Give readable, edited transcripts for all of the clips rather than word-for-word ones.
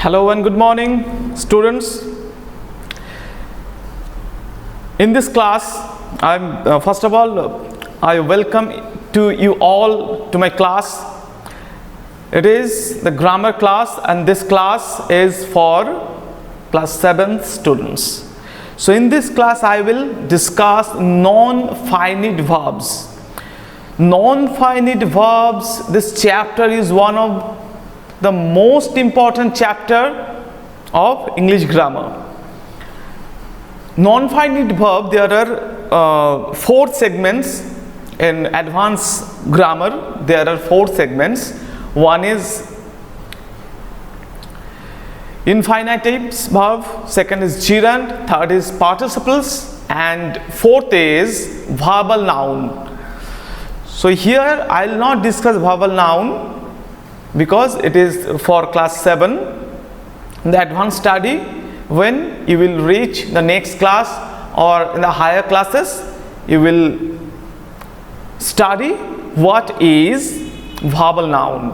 Hello and good morning, students. In this class, first of all, I welcome to you all to my class. It is the grammar class, and this class is for class 7th students. So in this class, I will discuss non-finite verbs. Non-finite verbs, this chapter is one of the most important chapter of English grammar. Non-finite verb, there are 4 segments in advanced grammar. There are 4 segments. One is infinitives verb, second is gerund, third is participles, and fourth is verbal noun. So here I will not discuss verbal noun because it is for class 7, the advanced study. When you will reach the next class or in the higher classes, you will study what is verbal noun.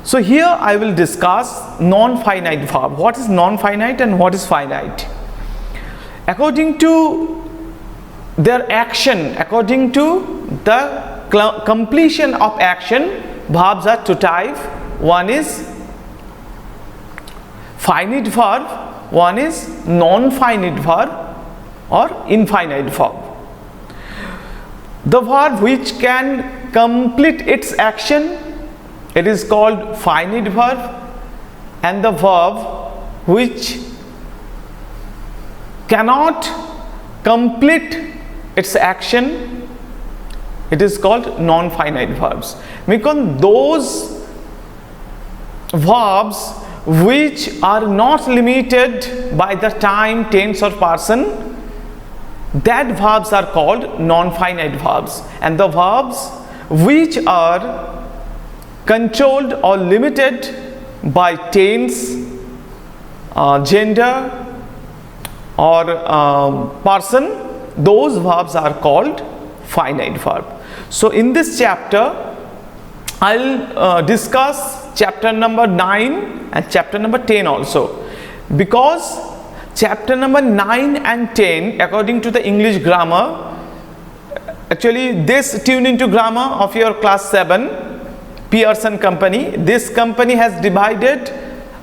So here I will discuss non-finite verb. What is non-finite and what is finite? According to their action, according to the completion of action, verbs are two types. One is finite verb, one is non-finite verb or infinite verb. The verb which can complete its action, it is called finite verb, and the verb which cannot complete its action, it is called non-finite verbs. Because those verbs which are not limited by the time, tense or person, that verbs are called non-finite verbs. And the verbs which are controlled or limited by tense, gender or person, those verbs are called finite verb. So in this chapter I'll discuss chapter number 9 and chapter number 10 also, because chapter number 9 and 10, according to the English grammar, actually this Tune Into Grammar of your class 7, Pearson Company, this company has divided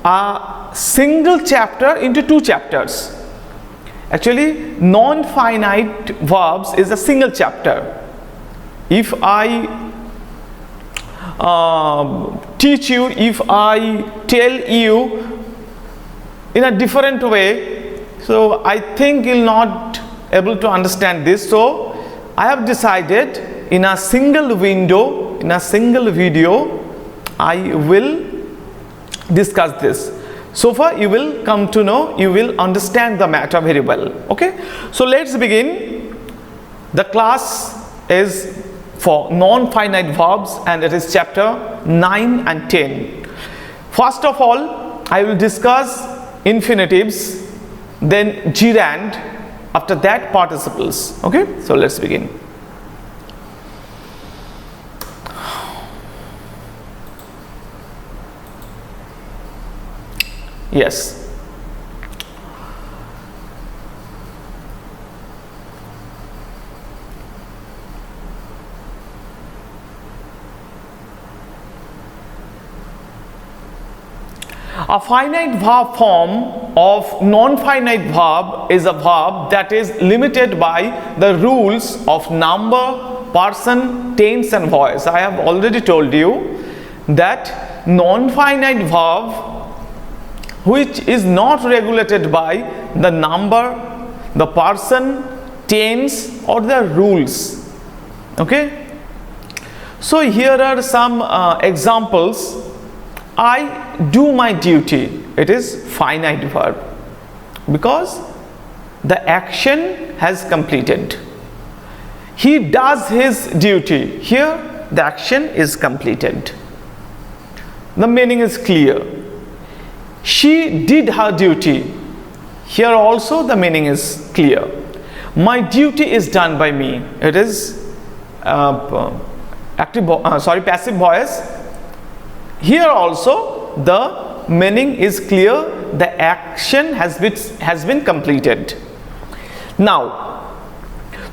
a single chapter into 2 chapters. Actually, non-finite verbs is a single chapter. If I teach you, if I tell you in a different way, so I think you'll not able to understand this. So I have decided in a single window, in a single video, I will discuss this. So far you will come to know, you will understand the matter very well. Okay, so let's begin. The class is for non-finite verbs and it is chapter 9 and 10. First of all, I will discuss infinitives, then gerund, after that participles. Okay, so let's begin. Yes. A finite verb form of non-finite verb is a verb that is limited by the rules of number, person, tense and voice. I have already told you that non-finite verb which is not regulated by the number, the person, tense or the rules. Okay, so here are some examples. I do my duty, it is finite verb because the action has completed. He does his duty, here the action is completed. The meaning is clear. She did her duty, here also the meaning is clear. My duty is done by me, it is passive voice. Here also the meaning is clear, the action has been completed. Now,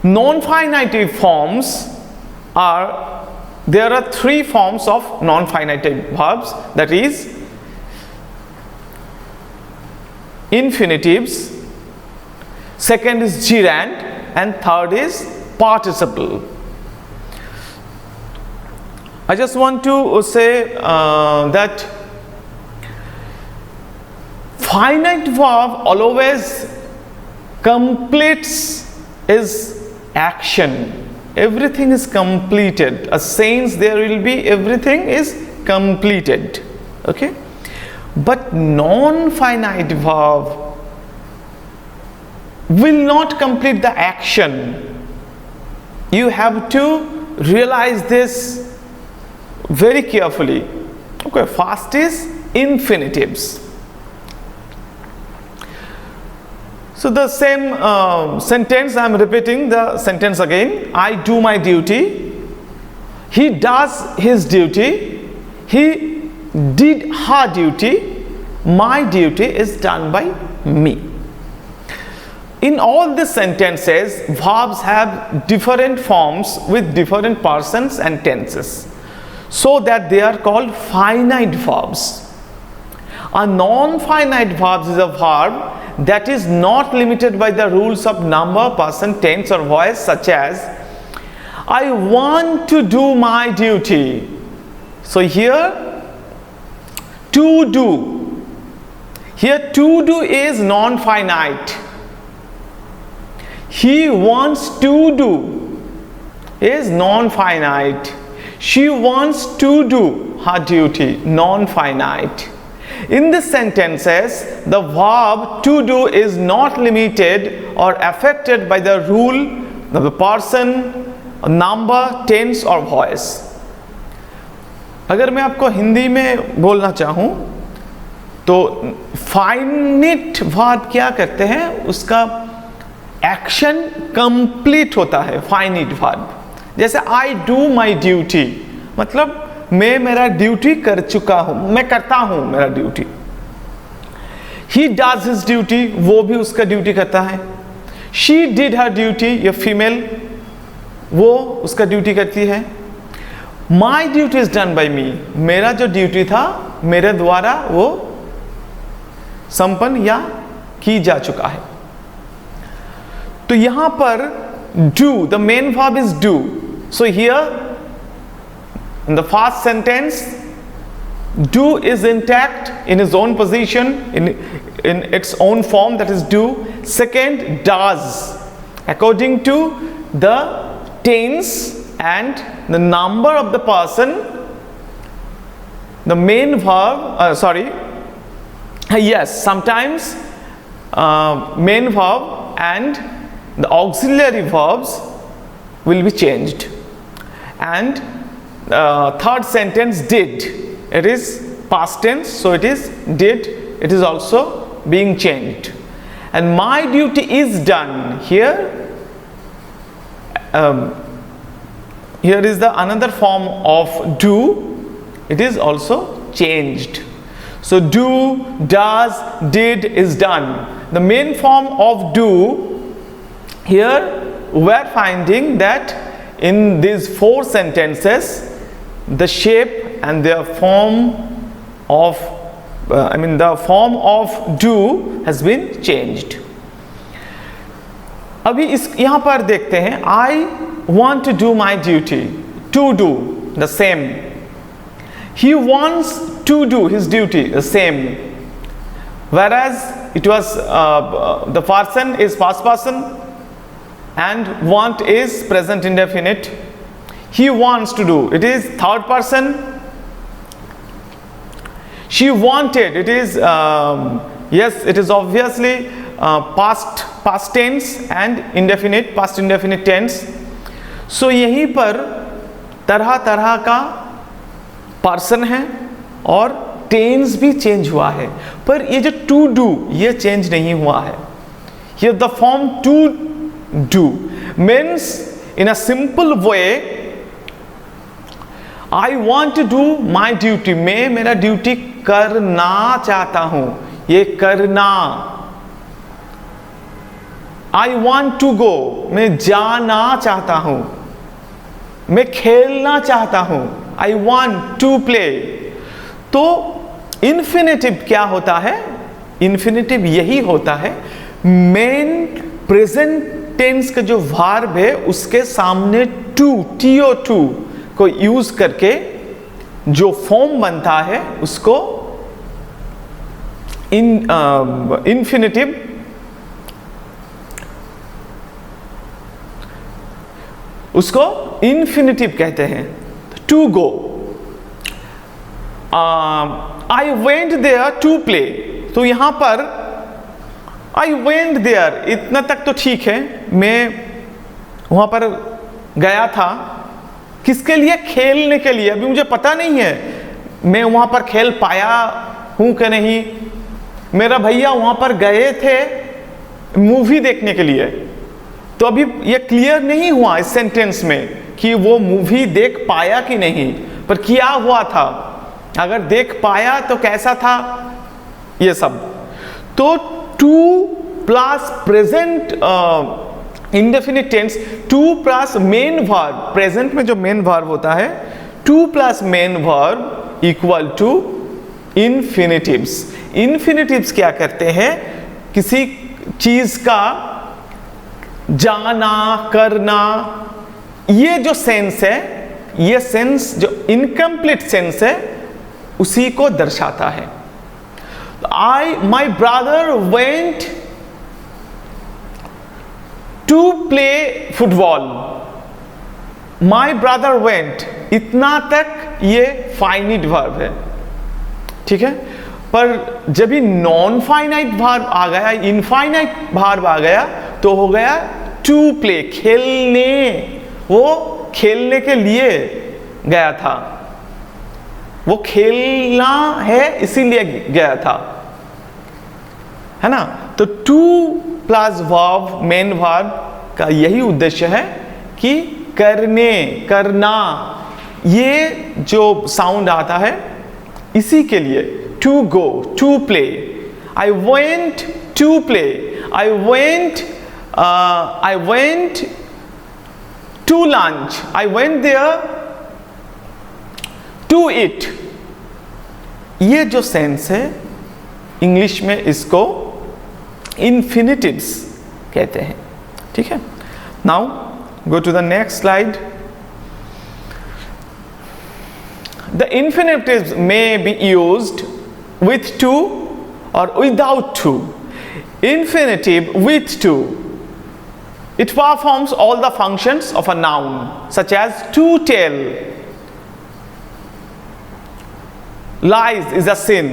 non-finitive forms there are three forms of non-finitive verbs, that is infinitives, second is gerund, and third is participle. I just want to say that finite verb always completes its action. Everything is completed. A sense there will be, everything is completed. Okay? But non-finite verb will not complete the action. You have to realize this very carefully. Okay, first is infinitives. So the same sentence, I am repeating the sentence again. I do my duty. He does his duty. He did her duty. My duty is done by me. In all these sentences, verbs have different forms with different persons and tenses, so that they are called finite verbs. A non-finite verb is a verb that is not limited by the rules of number, person, tense or voice, such as I want to do my duty. So here to do, here to do is non-finite. He wants to do is non-finite. She wants to do her duty, non-finite. In these sentences, the verb to do is not limited or affected by the rule of the person, number, tense or voice. अगर मैं आपको हिंदी में बोलना चाहूँ तो finite verb क्या करते हैं, उसका एक्शन कंप्लीट होता है फाइनिट वर्ब. जैसे आई डू माई ड्यूटी, मतलब मैं मेरा ड्यूटी कर चुका हूं, मैं करता हूं मेरा duty. He does his duty, वो भी उसका ड्यूटी करता है. शी डिड हर ड्यूटी, ये फीमेल, वो उसका ड्यूटी करती है. My duty is done by me, मेरा जो ड्यूटी था मेरे द्वारा वो संपन्न या की जा चुका है. तो यहां पर do, the main verb is do. So here in the first sentence, do is intact in its own position, in its own form, that is do. Second, does, according to the tense and the number of the person, the main verb, yes, sometimes main verb and the auxiliary verbs will be changed. And third sentence, did, it is past tense, so it is did, it is also being changed. And my duty is done, here here is the another form of do, it is also changed. So do, does, did is done. The main form of do, here we are finding that in these four sentences the shape and their form of the form of do has been changed. अभी इस यहाँ पर देखते हैं, I want to do my duty, to do, the same. He wants to do his duty, the same. Whereas it was the person is past person and want is present indefinite. He wants to do, it is third person. She wanted, it is yes, it is obviously past tense and indefinite, past indefinite tense. So यहीं पर तरह तरह का person है और tense भी change हुआ है, पर ये जो टू डू ये चेंज नहीं हुआ है. Here the form to do means, in a simple way, I want to do my duty, मैं मेरा ड्यूटी करना चाहता हूं, ये करना। I want to go, मैं जाना चाहता हूं, मैं खेलना चाहता हूं। I want to play। तो इन्फिनेटिव क्या होता है? इन्फिनेटिव यही होता है, मेन प्रेजेंट टेंस का जो वर्ब है उसके सामने टू, TO2 को यूज करके जो फॉर्म बनता है उसको इन्फिनेटिव कहते हैं। To go, I went there to play. तो यहां पर आई वेंट देयर इतना तक तो ठीक है, मैं वहां पर गया था, किसके लिए? खेलने के लिए। अभी मुझे पता नहीं है मैं वहां पर खेल पाया हूं कि नहीं। मेरा भैया वहां पर गए थे मूवी देखने के लिए, तो अभी ये क्लियर नहीं हुआ इस सेंटेंस में कि वो मूवी देख पाया कि नहीं, पर किया हुआ था। अगर देख पाया तो कैसा था, ये सब। तो to plus present indefinite tense, to plus main verb, present में जो मेन वर्ब होता है, to plus main verb equal to infinitives. Infinitives क्या करते हैं? किसी चीज का जाना, करना, ये जो सेंस है, ये सेंस जो इनकम्प्लीट सेंस है उसी को दर्शाता है। My brother went to play football. My brother went, इतना तक ये फाइनाइट वर्ब है, ठीक है। पर जब भी नॉन फाइनाइट वर्ब आ गया, इनफाइनाइट वर्ब आ गया, तो हो गया टू प्ले, खेलने। वो खेलने के लिए गया था, वो खेलना है इसीलिए गया था, है ना। तो to plus verb, main verb का यही उद्देश्य है कि करने, करना, ये जो साउंड आता है इसी के लिए। To go, to play, I went to play, I went to lunch, I went there to eat. ये जो सेंस है इंग्लिश में इसको इन्फिनिटिव्स कहते हैं, ठीक है। Now go to the next slide. The infinitives may be used with to or without to. Infinitive with to, it performs all the functions of a noun such as to tell, lies is a sin।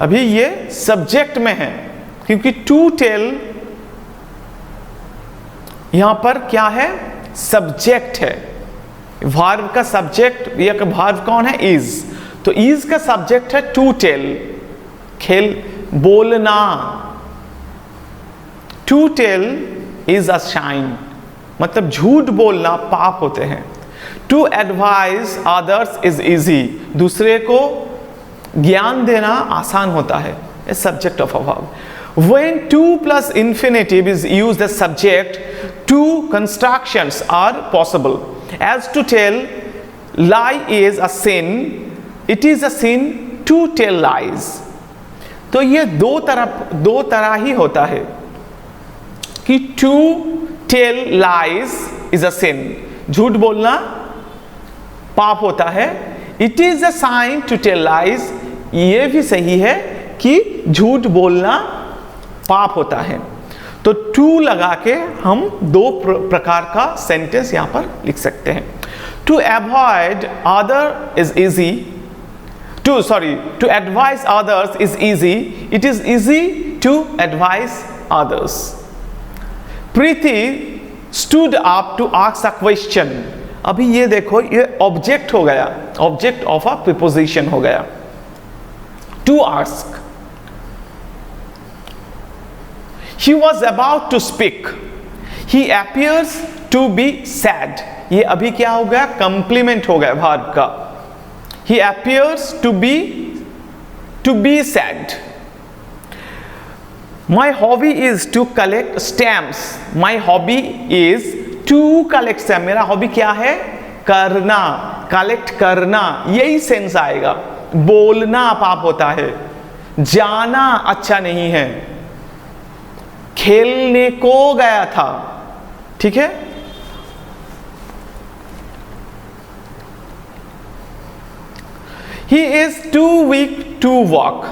अभी ये subject में है, क्योंकि to tell यहां पर क्या है? Subject है। वर्ब का सब्जेक्ट, ये वर्ब कौन है? is। तो is का सब्जेक्ट है to tell, खेल, बोलना। To tell is a shine, मतलब झूठ बोलना पाप होते हैं। To advise others is easy, दूसरे को ज्ञान देना आसान होता है। A subject of a verb. When to plus infinitive is used as subject, two constructions are possible. As to tell, lie is a sin, it is a sin to tell lies। तो ये दो तरह ही होता है कि to tell lies is a sin, झूठ बोलना पाप होता है। It is a sin to tell lies, ये भी सही है कि झूठ बोलना पाप होता है। तो टू लगा के हम दो प्रकार का सेंटेंस यहां पर लिख सकते हैं। To avoid other is easy, to advise others is easy, it is easy to advise others। Preeti stood up to ask a question। अभी ये देखो, ये ऑब्जेक्ट हो गया, ऑब्जेक्ट ऑफ अ प्रीपोजिशन हो गया। to ask, he was about to speak, he appears to be sad। ये अभी क्या हो गया? कंप्लीमेंट हो गया वर्ब का। He appears to be to be said. My hobby is to collect stamps. My hobby is to collect stamps. मेरा hobby क्या है? करना, कलेक्ट करना, यही सेंस आएगा। बोलना पाप होता है, जाना अच्छा नहीं है, खेलने को गया था, ठीक है। He is too weak to walk.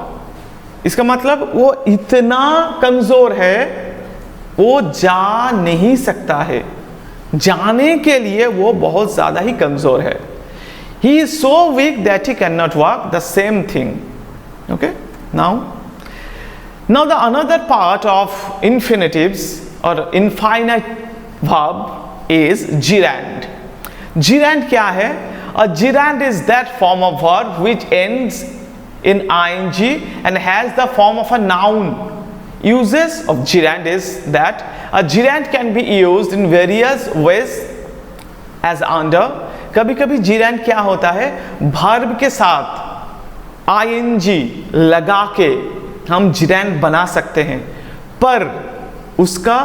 इसका मतलब वो इतना कमजोर है, वो जा नहीं सकता है, जाने के लिए वो बहुत ज्यादा ही कमजोर है। He is so weak that he cannot walk. The same thing. Okay. Now the another part of infinitives or infinite verb is gerund. Gerund क्या है? A gerund is that form of verb which ends in ing and has the form of a noun. Uses of gerund is that a gerund can be used in various ways as under. कभी कभी gerund क्या होता है? verb के साथ ing लगा के हम gerund बना सकते हैं, पर उसका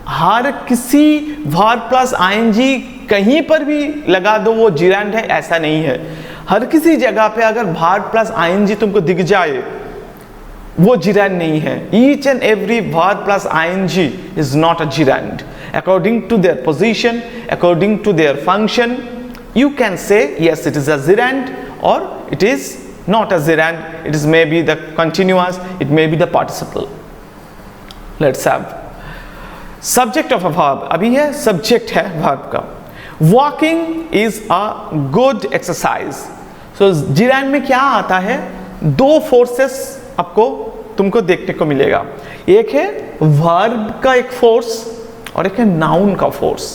हर किसी verb plus ing कहीं पर भी लगा दो वो gerund है, ऐसा नहीं है। हर किसी जगह पे अगर verb plus ing तुमको दिख जाए वो gerund नहीं है। Each and every verb plus ing is not a gerund. According to their position, according to their function, you can say yes, it is a gerund or it is not a gerund. It is maybe the continuous, it may be the participle. Let's have subject of a verb. अभी है subject है verb का। Walking is a good exercise. So gerund में क्या आता है? दो forces आपको तुमको देखने को मिलेगा। एक है verb का एक force और एक है noun का force।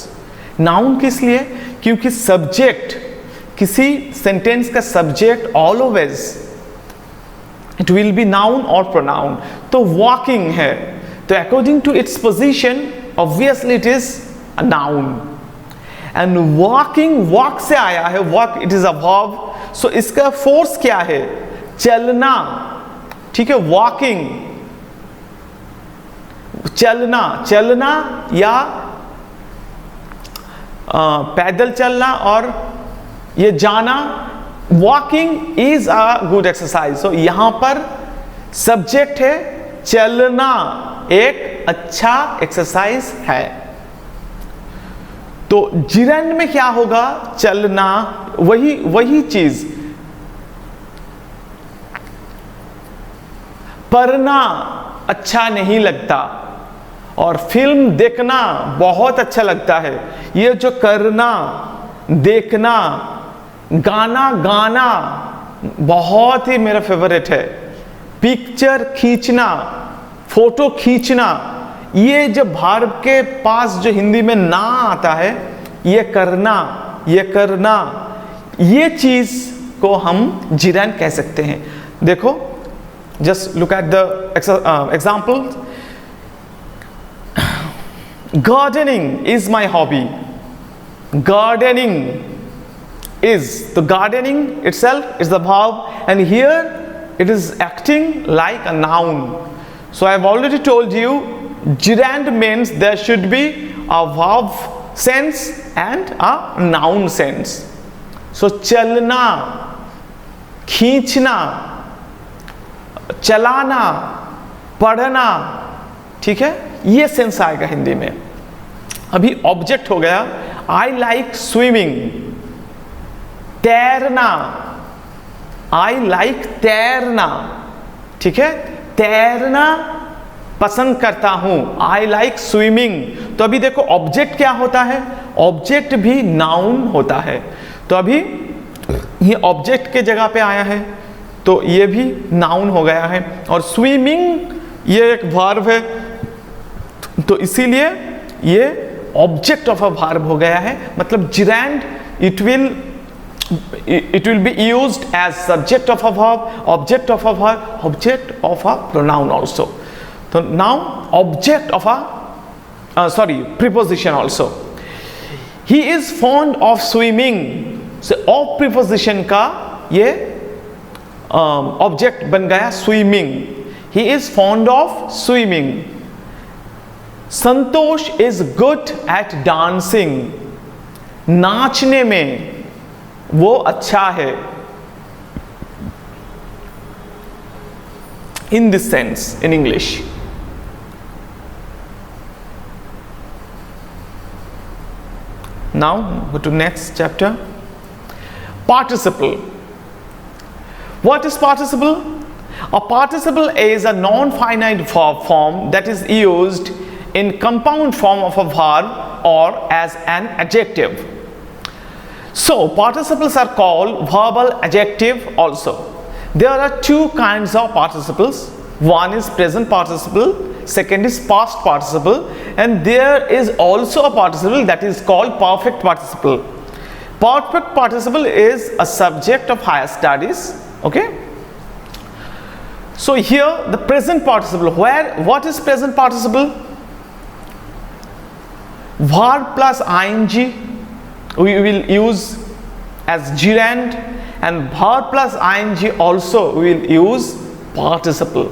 noun किस लिए? क्योंकि subject, किसी sentence का subject always it will be noun or pronoun। तो walking है, तो according to its position obviously it is a noun। and walking, walk से आया है, walk it is a verb, so इसका force क्या है? चलना, ठीक है। walking चलना, चलना या पैदल चलना और ये जाना। walking is a good exercise। so यहां पर subject है, चलना एक अच्छा एक्सरसाइज है। तो gerund में क्या होगा? चलना, वही चीज। पढ़ना अच्छा नहीं लगता और फिल्म देखना बहुत अच्छा लगता है। ये जो करना, देखना, गाना गाना बहुत ही मेरा फेवरेट है। पिक्चर खींचना, फोटो खींचना, ये जो verb के पास जो हिंदी में ना आता है, ये करना, ये करना, ये चीज को हम gerund कह सकते हैं। देखो, just look at the example. Gardening is my hobby. Gardening is, the gardening itself is the verb and here it is acting like a noun. So I have already told you gerund means there should be a verb sense and a noun sense. So चलना, खींचना, चलाना, पढ़ना, ठीक है, ये sense आएगा हिंदी में। अभी ऑब्जेक्ट हो गया आई लाइक स्विमिंग, तैरना, आई लाइक तैरना, ठीक है, तैरना पसंद करता हूं, आई लाइक स्विमिंग। तो अभी देखो ऑब्जेक्ट क्या होता है? ऑब्जेक्ट भी नाउन होता है। तो अभी ये ऑब्जेक्ट के जगह पे आया है तो ये भी नाउन हो गया है और स्विमिंग ये एक वर्ब है, तो इसीलिए ये ऑब्जेक्ट ऑफ अ वर्ब हो गया है। मतलब gerund it will be used as subject of a verb, object of a verb, object of a pronoun also. So now object of a preposition also. He is fond of swimming. So of preposition का ये object बन गया swimming. He is fond of swimming. Santosh is good at dancing. नाचने में वो अच्छा है. In this sense, in English. Now go to next chapter. Participle. What is participle? A participle is a non-finite verb form that is used in compound form of a verb or as an adjective. So participles are called verbal adjective also. There are two kinds of participles. One is present participle, second is past participle, and there is also a participle that is called perfect participle. Perfect participle is a subject of higher studies. Okay. So here the present participle. What is present participle? Verb plus ing we will use as gerund, and verb plus ing also we will use participle.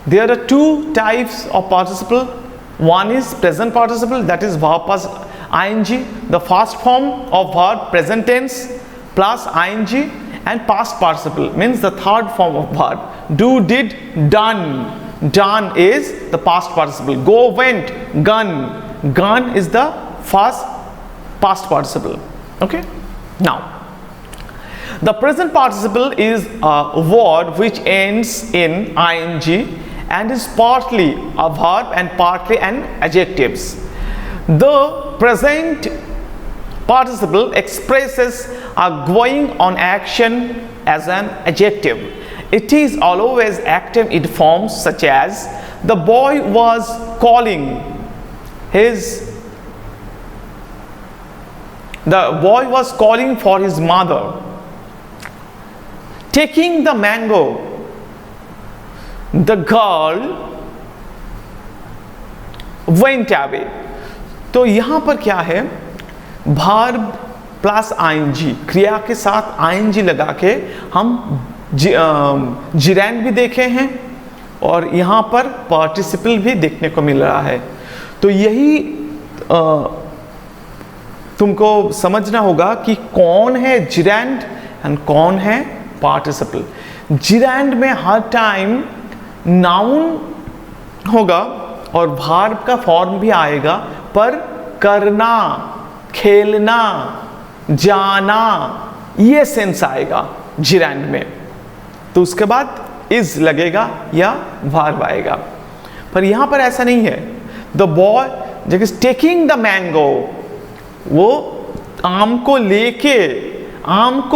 There are two types of participle. One is present participle, that is verb plus ing, the first form of verb present tense plus ing, and past participle means the third form of verb. Do, did, done. Done is the past participle. Go, went, gone. Gone is the first past participle. Okay. Now the present participle is a word which ends in ing and is partly a verb and partly an adjective. The present participle expresses a going on action as an adjective. It is always active in forms such as the boy was calling for his mother. Taking the mango, the girl went away. तो यहां पर क्या है, verb plus ing, क्रिया के साथ ing लगा के हम gerund भी देखे हैं और यहां पर participle भी देखने को मिल रहा है. तो यही तुमको समझना होगा कि कौन है gerund और कौन है participle. gerund में हर टाइम नाउन होगा और verb का फॉर्म भी आएगा, पर करना, खेलना, जाना, ये सेंस आएगा gerund में. तो उसके बाद is लगेगा या verb आएगा. पर यहां पर ऐसा नहीं है. The boy is taking the mango, वो आम को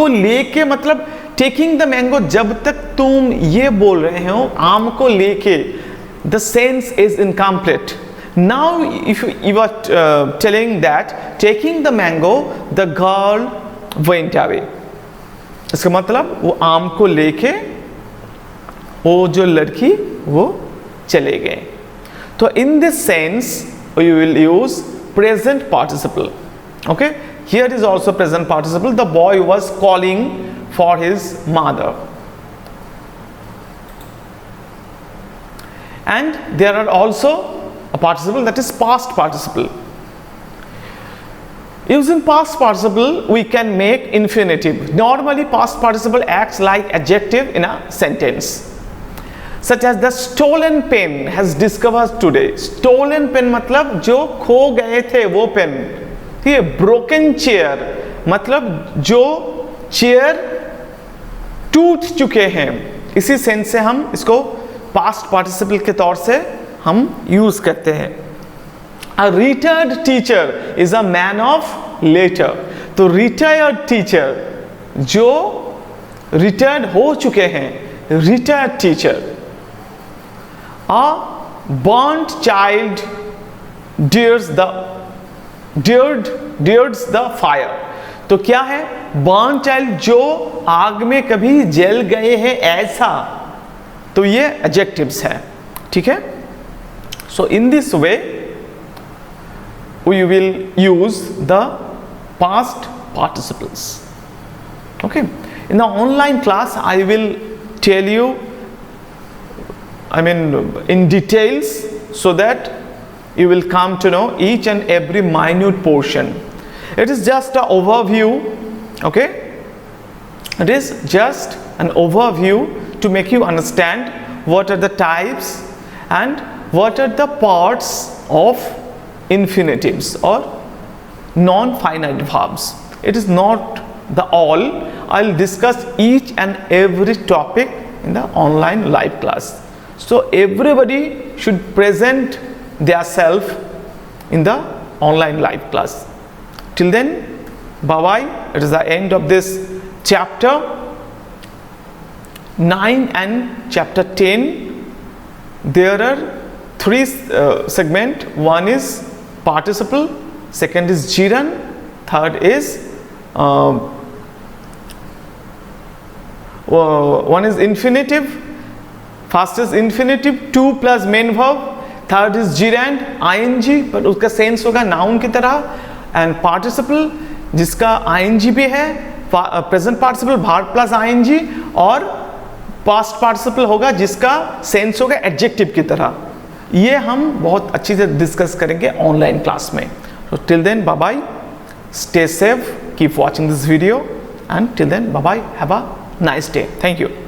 लेके मतलब टेकिंग द मैंगो. जब तक तुम ये बोल रहे हो आम को लेके, the sense is incomplete. Now if you are telling that taking the mango the girl went away, इसका मतलब वो आम को लेके वो जो लड़की वो चले गए. तो in this sense you will use present participle. Okay, here is also present participle. The boy was calling for his mother. And there are also a participle that is past participle. Using past participle we can make infinitive. Normally past participle acts like adjective in a sentence, such as the stolen pen has discovered today. Stolen pen मतलब जो खो गए थे वो pen. ये broken chair मतलब जो chair टूट चुके हैं. इसी सेंस से हम इसको पास्ट पार्टिसिपल के तौर से हम यूज करते हैं. A retired teacher is a man of letter. तो रिटायर्ड टीचर जो रिटायर्ड हो चुके हैं, retired teacher. A burned child dares the fire. तो क्या है, बर्न चाइल्ड जो आग में कभी जल गए हैं ऐसा. तो ये एडजेक्टिव्स है. ठीक है. So in this way we will use the past participles. Okay. In the online class I will tell you, I mean, in details, so that you will come to know each and every minute portion. It is just an overview, okay? It is just an overview to make you understand what are the types and what are the parts of infinitives or non-finite verbs. It is not the all. I'll discuss each and every topic in the online live class. So everybody should present their self in the online live class. Till then, bye bye. It is the end of this chapter 9 and chapter 10. There are three segment. One is participle, second is gerund, third is one is infinitive. First is infinitive, 2 plus main verb. Third is gerund, ing, पर उसका sense होगा noun की तरह. And participle जिसका ing भी है, present participle verb plus ing, और past participle होगा जिसका सेंस होगा एडजेक्टिव की तरह. ये हम बहुत अच्छी से डिस्कस करेंगे ऑनलाइन क्लास में. So till then, bye bye, stay safe, keep watching this video, and till then, bye bye, have a nice day. Thank you.